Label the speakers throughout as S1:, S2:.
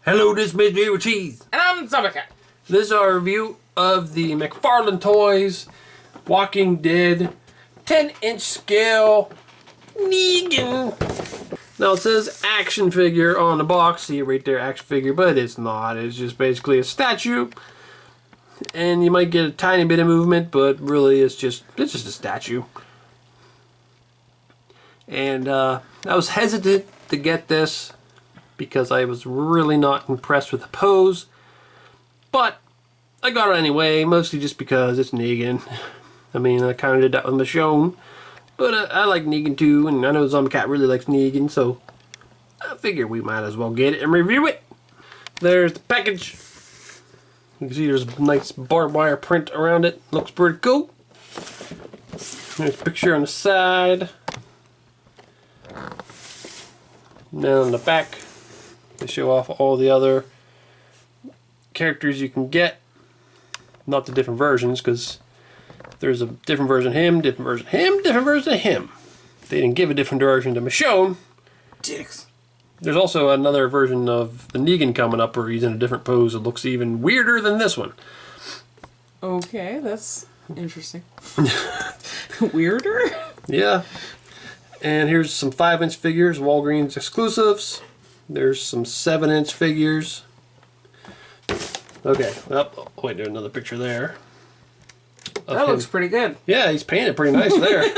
S1: Hello, this is Mr. Evilcheese.
S2: And I'm Zombiecat.
S1: This is our review of the McFarlane Toys Walking Dead 10-inch scale Negan. Now it says action figure on the box. See it right there, action figure, but it's not. It's just basically a statue. And you might get a tiny bit of movement, but really it's just a statue. And I was hesitant to get this because I was really not impressed with the pose. But I got it anyway, mostly just because it's Negan. I mean, I kind of did that with Michonne. But I like Negan too, and I know Zombiecat really likes Negan, so I figured we might as well get it and review it. There's the package. You can see there's a nice barbed wire print around it. Looks pretty cool. There's a picture on the side. Now on the back, they show off all the other characters you can get. Not the different versions, because there's a different version of him, different version of him, different version of him. They didn't give a different version to Michonne.
S2: Dicks.
S1: There's also another version of the Negan coming up where he's in a different pose that looks even weirder than this one.
S2: Okay, that's interesting. Weirder?
S1: Yeah. And here's some 5-inch figures, Walgreens exclusives. There's some 7-inch figures. Okay, oh, wait, there's another picture there.
S2: That looks pretty good.
S1: Yeah, he's painted pretty nice there.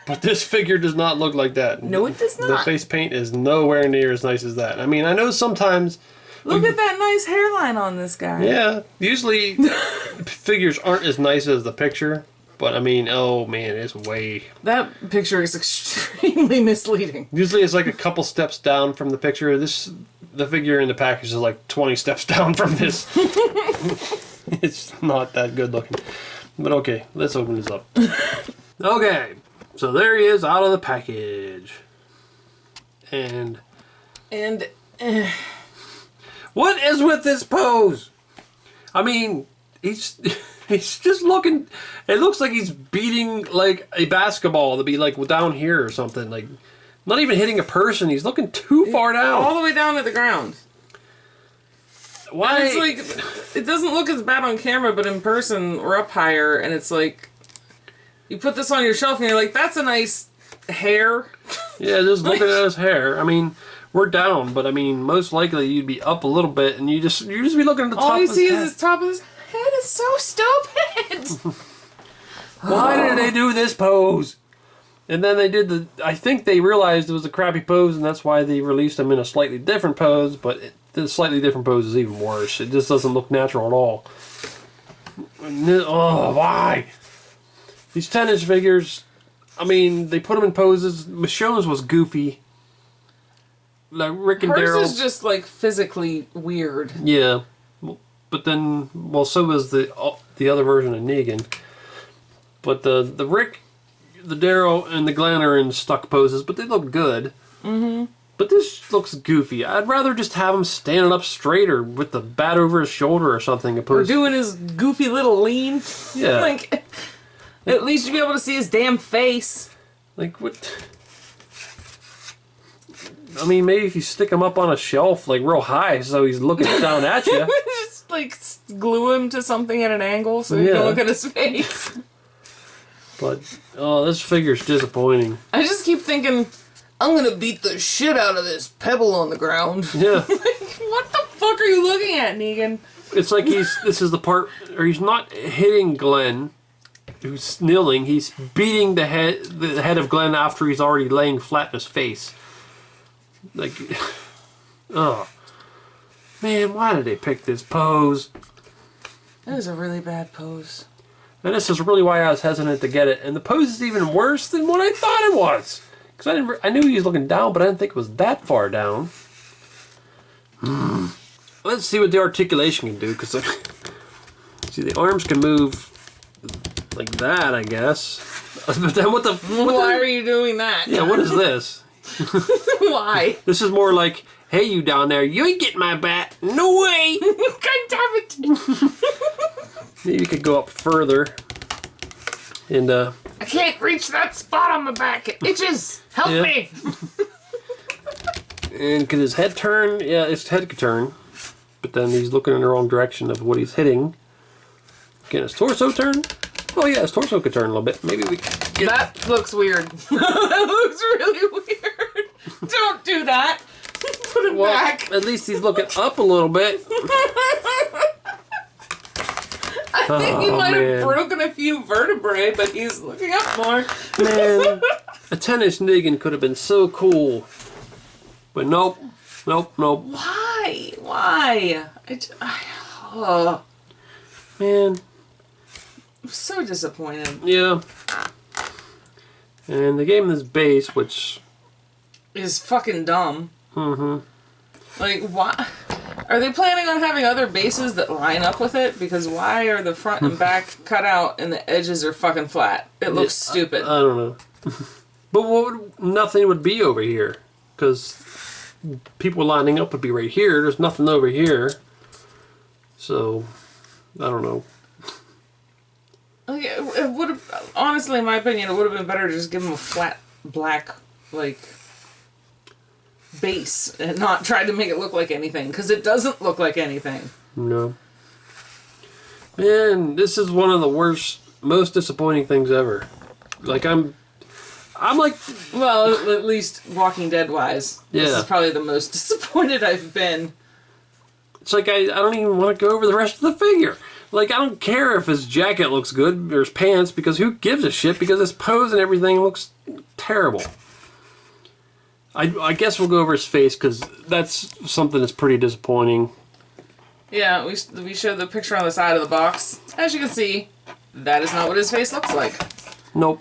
S1: But this figure does not look like that.
S2: No, it does not.
S1: The face paint is nowhere near as nice as that. I mean, I know sometimes...
S2: Look at that nice hairline on this guy.
S1: Yeah, usually figures aren't as nice as the picture. But I mean, oh man, it's way...
S2: That picture is extremely misleading.
S1: Usually it's like a couple steps down from the picture. The figure in the package is like 20 steps down from this. It's not that good looking. But okay, let's open this up. Okay, so there he is out of the package. And what is with this pose? I mean, he's just looking... It looks like he's beating like a basketball to be like down here or something. Like, not even hitting a person. He's looking too far down.
S2: All the way down to the ground.
S1: Why?
S2: And it's like, it doesn't look as bad on camera, but in person or up higher, and it's like, you put this on your shelf and you're like, that's a nice hair.
S1: Yeah, just looking at his hair. I mean, we're down, but I mean, most likely you'd be up a little bit, and you just be looking at the top
S2: All you
S1: of his
S2: see
S1: head.
S2: is the top of his head is so stupid.
S1: Why did they do this pose? And then they did I think they realized it was a crappy pose, and that's why they released him in a slightly different pose, but the slightly different pose is even worse. It just doesn't look natural at all. Oh, why? These 10-inch figures, I mean, they put them in poses. Michonne's was goofy. Like Rick and Daryl.
S2: Hers is just like physically weird.
S1: Yeah. But then, well, so was the other version of Negan. But the Rick, the Daryl, and the Glenn are in stuck poses, but they look good. Mm-hmm. But this looks goofy. I'd rather just have him standing up straight or with the bat over his shoulder or something.
S2: Or doing his goofy little lean.
S1: Yeah.
S2: Like, at least you'd be able to see his damn face.
S1: Like, what? I mean, maybe if you stick him up on a shelf, like, real high, so he's looking down at you.
S2: Just, like, glue him to something at an angle so you can look at his face.
S1: But, oh, this figure's disappointing.
S2: I just keep thinking, I'm gonna beat the shit out of this pebble on the ground.
S1: Yeah.
S2: Like, what the fuck are you looking at, Negan?
S1: It's like this is the part, or he's not hitting Glenn, who's kneeling. He's beating the head of Glenn after he's already laying flat in his face. Like, oh. Man, why did they pick this pose?
S2: That is a really bad pose.
S1: And this is really why I was hesitant to get it. And the pose is even worse than what I thought it was. Because I knew he was looking down, but I didn't think it was that far down. Let's see what the articulation can do. Because, see, the arms can move like that, I guess. But then
S2: why are you doing that?
S1: Yeah, what is this?
S2: Why?
S1: This is more like, hey, you down there, you ain't getting my bat. No way.
S2: God damn it.
S1: Maybe you could go up further. And,
S2: I can't reach that spot on my back. It itches. Help me.
S1: And can his head turn? Yeah, his head could turn. but then he's looking in the wrong direction of what he's hitting. Can his torso turn? Oh yeah, his torso could turn a little bit. Maybe we can get...
S2: That looks weird. That looks really weird. Don't do that. Put it back.
S1: At least he's looking up a little bit.
S2: I think he might have broken a few vertebrae, but he's looking up more.
S1: Man, a 10-inch Negan could have been so cool. But nope. Nope.
S2: Why? Why?
S1: Man.
S2: I'm so disappointed.
S1: Yeah. And they gave him this base, which...
S2: is fucking dumb.
S1: Mm-hmm.
S2: Like, why? Are they planning on having other bases that line up with it? Because why are the front and back cut out and the edges are fucking flat? It looks stupid.
S1: I don't know. But nothing would be over here. Because people lining up would be right here. There's nothing over here. So, I don't know.
S2: Like, it would have, honestly, in my opinion, it would have been better to just give him a flat black, like, base and not try to make it look like anything, because it doesn't look like anything.
S1: No. Man, this is one of the worst, most disappointing things ever. Like, I'm like...
S2: Well, at least Walking Dead wise.
S1: Yeah.
S2: This is probably the most disappointed I've been.
S1: It's like I don't even want to go over the rest of the figure. Like, I don't care if his jacket looks good or his pants, because who gives a shit, because his pose and everything looks terrible. I guess we'll go over his face, because that's something that's pretty disappointing.
S2: Yeah, we showed the picture on the side of the box. As you can see, that is not what his face looks like.
S1: Nope.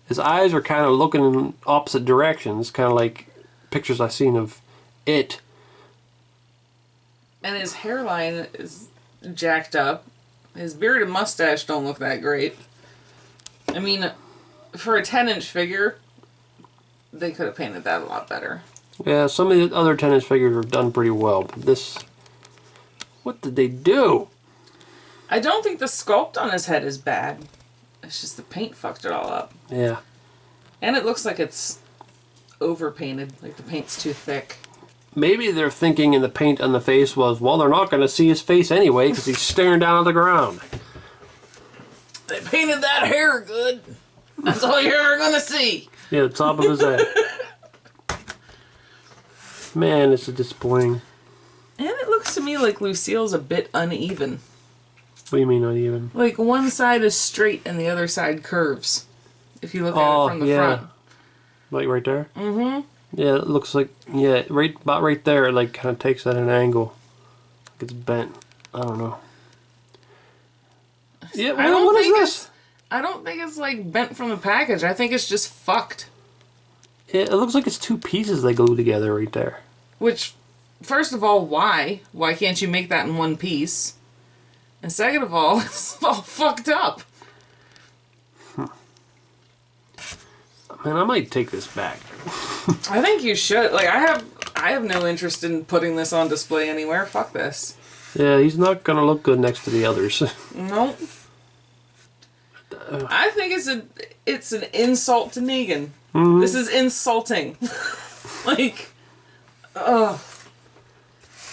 S1: His eyes are kind of looking in opposite directions, kind of like pictures I've seen of it.
S2: And his hairline is jacked up. His beard and mustache don't look that great. I mean, for a 10-inch figure, they could have painted that a lot better.
S1: Yeah, some of the other 10-inch figures are done pretty well, but this... What did they do?
S2: I don't think the sculpt on his head is bad. It's just the paint fucked it all up.
S1: Yeah.
S2: And it looks like it's overpainted, like the paint's too thick.
S1: Maybe they're thinking in the paint on the face was, well, they're not going to see his face anyway because he's staring down at the ground.
S2: They painted that hair good. That's all you're ever going to see.
S1: Yeah, the top of his head. Man, it's disappointing.
S2: And it looks to me like Lucille's a bit uneven.
S1: What do you mean uneven?
S2: Like one side is straight and the other side curves. If you look at it from the front.
S1: Like right there? Mm-hmm. Yeah, it looks like, yeah, about right there, it like kind of takes at an angle. Like it's bent. I don't know. Yeah, what is this?
S2: I don't think it's like bent from the package. I think it's just fucked.
S1: It looks like it's two pieces they glue together right there.
S2: Which, first of all, why? Why can't you make that in one piece? And second of all, it's all fucked up.
S1: Man, I might take this back.
S2: I think you should. Like, I have no interest in putting this on display anywhere. Fuck this.
S1: Yeah, he's not gonna look good next to the others.
S2: Nope. I think it's an insult to Negan. Mm-hmm. This is insulting. Like, ugh.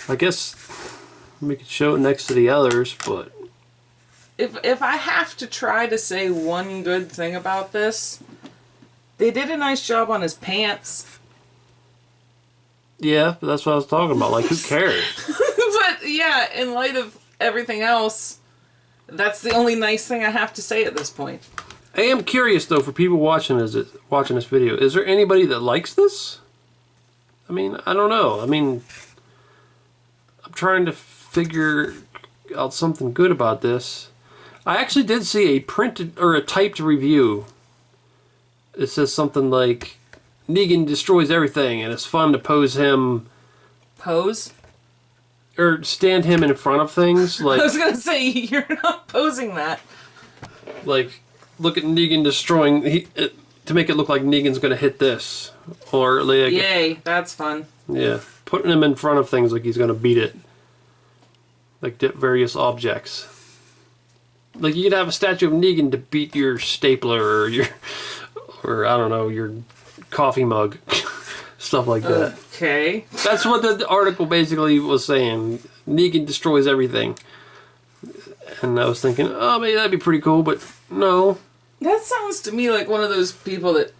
S1: I guess we could show it next to the others, but
S2: if I have to try to say one good thing about this, they did a nice job on his pants.
S1: Yeah, but that's what I was talking about. Like, who cares?
S2: But yeah, in light of everything else, that's the only nice thing I have to say at this point.
S1: I am curious though, for people watching this video, is there anybody that likes this? I mean, I don't know. I mean, I'm trying to figure out something good about this. I actually did see a printed or a typed review. It says something like, Negan destroys everything and it's fun to pose him.
S2: Pose?
S1: Or stand him in front of things. Like,
S2: I was going to say, you're not posing that.
S1: Like, look at Negan destroying, to make it look like Negan's going to hit this. Or like,
S2: yay, that's fun.
S1: Yeah, putting him in front of things like he's going to beat it. Like various objects. Like you could have a statue of Negan to beat your stapler or your, or I don't know, your coffee mug. stuff like that.
S2: Okay.
S1: That's what the article basically was saying. Negan destroys everything. And I was thinking, oh, maybe that'd be pretty cool, but no.
S2: That sounds to me like one of those people that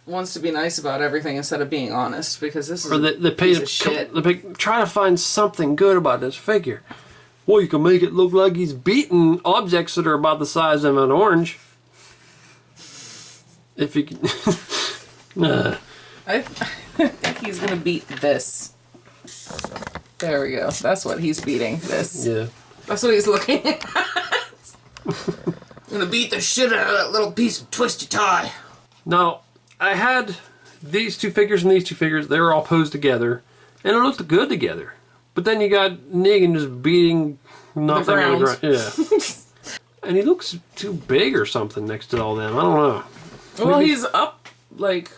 S2: wants to be nice about everything instead of being honest, because this is
S1: they pay
S2: piece of shit.
S1: They try to find something good about this figure. Well, you can make it look like he's beating objects that are about the size of an orange. If you can...
S2: I think he's gonna beat this. There we go. That's what he's beating. This.
S1: Yeah.
S2: That's what he's looking at. I'm gonna beat the shit out of that little piece of twisted tie.
S1: Now, I had these two figures and these two figures. They were all posed together, and it looked good together. But then you got Negan just beating nothing on the ground. Yeah. And he looks too big or something next to all them. I don't know.
S2: Well, he's up, like,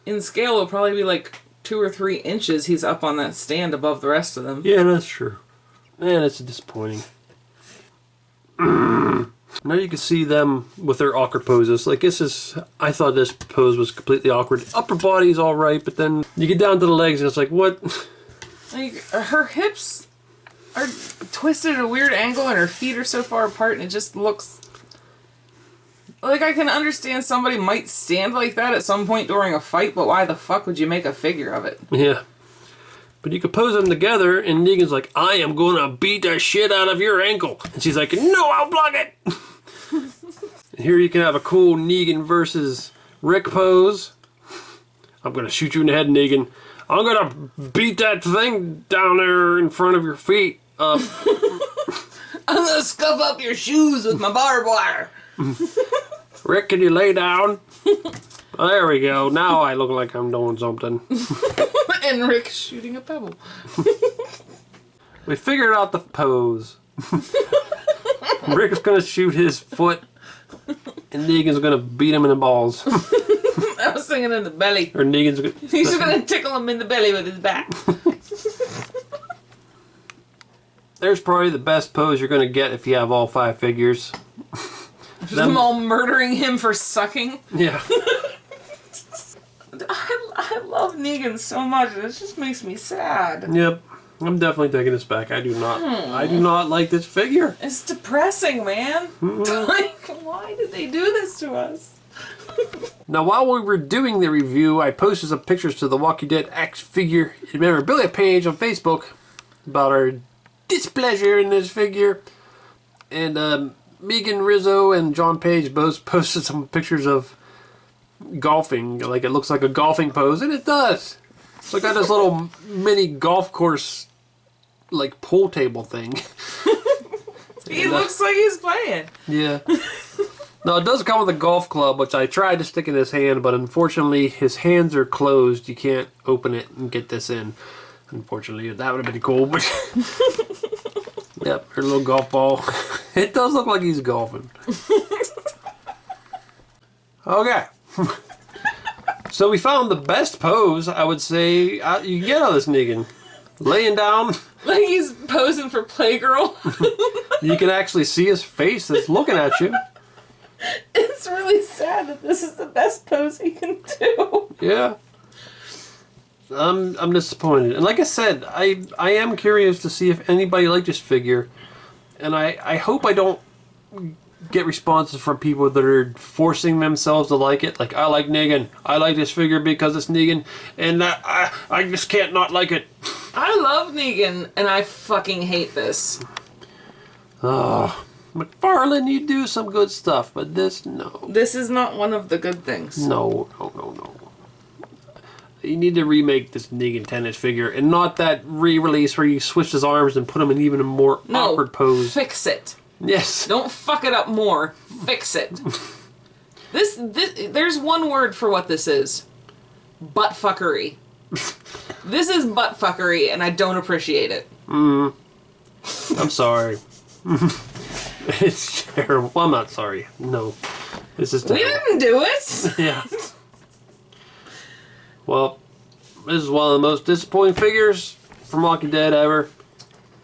S2: in scale, it'll probably be like 2 or 3 inches he's up on that stand above the rest of them.
S1: Yeah, that's true. Man, it's disappointing. Now you can see them with their awkward poses. Like, I thought this pose was completely awkward. Upper body's alright, but then you get down to the legs and it's like, what?
S2: Like, her hips are twisted at a weird angle and her feet are so far apart and it just looks... Like, I can understand somebody might stand like that at some point during a fight, but why the fuck would you make a figure of it?
S1: Yeah. But you could pose them together, and Negan's like, I am gonna beat the shit out of your ankle. And she's like, no, I'll block it! And here you can have a cool Negan versus Rick pose. I'm gonna shoot you in the head, Negan. I'm gonna beat that thing down there in front of your feet up.
S2: I'm gonna scuff up your shoes with my barbed wire.
S1: Rick, can you lay down? Oh, there we go. Now I look like I'm doing something.
S2: And Rick's shooting a pebble.
S1: We figured out the pose. Rick's gonna shoot his foot, and Negan's gonna beat him in the balls.
S2: I was thinking in the belly.
S1: Or Negan's gonna...
S2: He's gonna tickle him in the belly with his back.
S1: There's probably the best pose you're gonna get if you have all 5 figures.
S2: Them all murdering him for sucking.
S1: Yeah.
S2: I love Negan so much. It just makes me sad.
S1: Yep. I'm definitely taking this back. I do not like this figure.
S2: It's depressing, man. Like, why did they do this to us?
S1: Now, while we were doing the review, I posted some pictures to the Walking Dead X figure and memorabilia page on Facebook about our displeasure in this figure. And Megan Rizzo and John Page both posted some pictures of golfing. Like, it looks like a golfing pose, and it does. So I got this little mini golf course, like, pool table thing.
S2: He looks like he's playing.
S1: Yeah. Now, it does come with a golf club, which I tried to stick in his hand, but unfortunately his hands are closed. You can't open it and get this in. Unfortunately, that would have been cool, but... Yep, her little golf ball. It does look like he's golfing. Okay. So we found the best pose, I would say, you can get out of this Negan. Laying down.
S2: Like he's posing for Playgirl.
S1: You can actually see his face that's looking at you.
S2: It's really sad that this is the best pose he can do.
S1: Yeah. I'm disappointed. And like I said, I am curious to see if anybody liked this figure. And I hope I don't get responses from people that are forcing themselves to like it. Like, I like Negan. I like this figure because it's Negan. And I just can't not like it.
S2: I love Negan, and I fucking hate this.
S1: Oh, McFarlane, you do some good stuff, but this, no.
S2: This is not one of the good things.
S1: No. You need to remake this Negan 10-inch figure, and not that re-release where you switch his arms and put him in even a more awkward pose.
S2: Fix it.
S1: Yes.
S2: Don't fuck it up more. Fix it. This there's one word for what this is. Buttfuckery. This is buttfuckery, and I don't appreciate it.
S1: I'm sorry. It's terrible. Well, I'm not sorry. No. This is terrible.
S2: We didn't do it!
S1: Yeah. Well, this is one of the most disappointing figures from Walking Dead ever.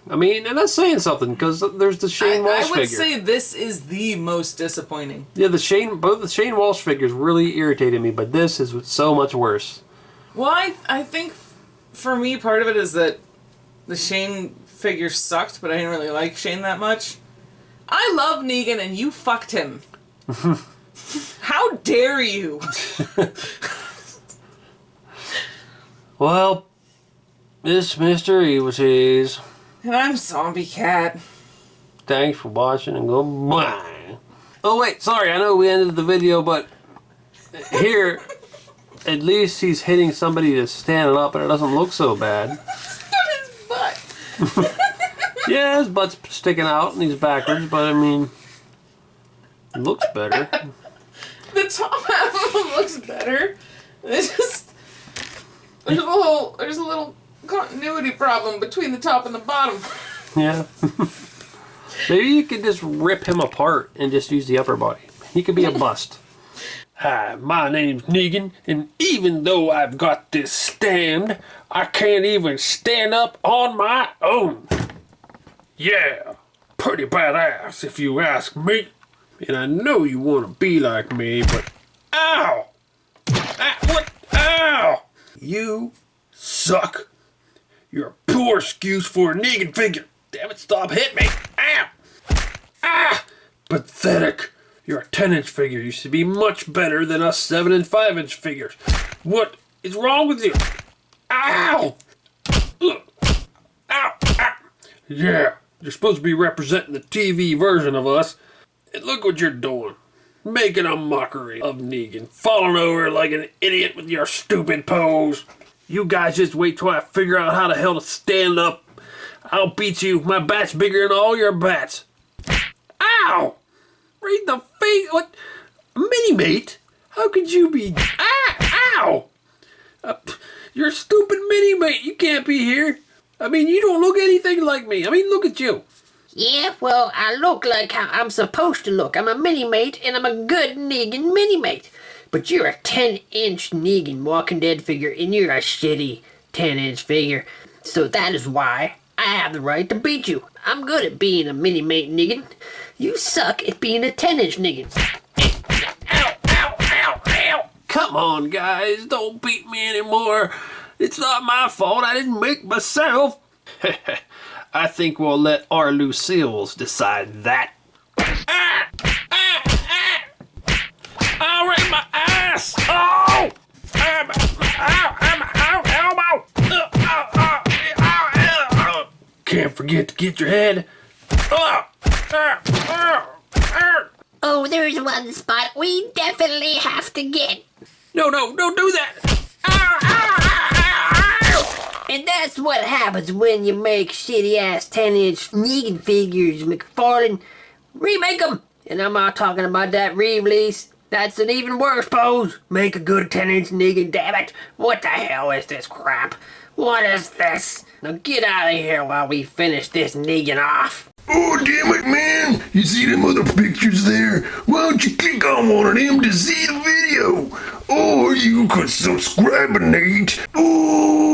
S1: I mean, and that's saying something, because there's the Shane Walsh figure.
S2: I would say this is the most disappointing.
S1: Yeah, both the Shane Walsh figures really irritated me, but this is so much worse.
S2: Well, I think for me, part of it is that the Shane figure sucked, but I didn't really like Shane that much. I love Negan, and you fucked him. How dare you?
S1: Well, it's Mr. Evilcheese.
S2: And I'm Zombie Cat.
S1: Thanks for watching and goodbye. Oh wait, sorry, I know we ended the video, but here, at least he's hitting somebody that's standing up and it doesn't look so bad.
S2: His butt.
S1: Yeah, his butt's sticking out and he's backwards, but I mean, it looks better.
S2: The top half of him looks better. It's just there's a little continuity problem between the top and the bottom.
S1: Yeah. Maybe you could just rip him apart and just use the upper body. He could be a bust. Hi, my name's Negan, and even though I've got this stand, I can't even stand up on my own. Yeah, pretty badass if you ask me. And I know you want to be like me, but ow! What? Ow! You suck. You're a poor excuse for a Negan figure. Damn it, stop hitting me. Ow! Ah! Pathetic. You're a 10-inch figure. You should be much better than us 7 and 5-inch figures. What is wrong with you? Ow! Ugh. Ow! Ow! Yeah, you're supposed to be representing the TV version of us. And look what you're doing. Making a mockery of Negan. Falling over like an idiot with your stupid pose. You guys just wait till I figure out how the hell to stand up. I'll beat you. My bat's bigger than all your bats. Ow! Right in the face. What? Mini-mate? How could you be... Ah! Ow! You're a stupid mini-mate. You can't be here. I mean, you don't look anything like me. I mean, look at you.
S3: Yeah, well, I look like how I'm supposed to look. I'm a mini-mate, and I'm a good Negan mini-mate. But you're a 10-inch Negan Walking Dead figure, and you're a shitty 10-inch figure. So that is why I have the right to beat you. I'm good at being a mini-mate Negan. You suck at being a 10-inch Negan.
S1: Ow, ow, ow, ow. Come on, guys. Don't beat me anymore. It's not my fault. I didn't make myself. I think we'll let our Lucille's decide that. Ah! Ah! Ah! Oh, right in my ass! Oh! Elbow! Can't forget to get your head.
S3: Oh, there's one spot we definitely have to get.
S1: No, don't do that.
S3: And that's what happens when you make shitty-ass 10-inch Negan figures, McFarlane. Remake them! And I'm not talking about that re-release. That's an even worse pose. Make a good 10-inch Negan, damn it. What the hell is this crap? What is this? Now get out of here while we finish this Negan off.
S4: Oh, damn it, man. You see them other pictures there? Why don't you click on one of them to see the video? Or you could subscribe, Nate. Oh.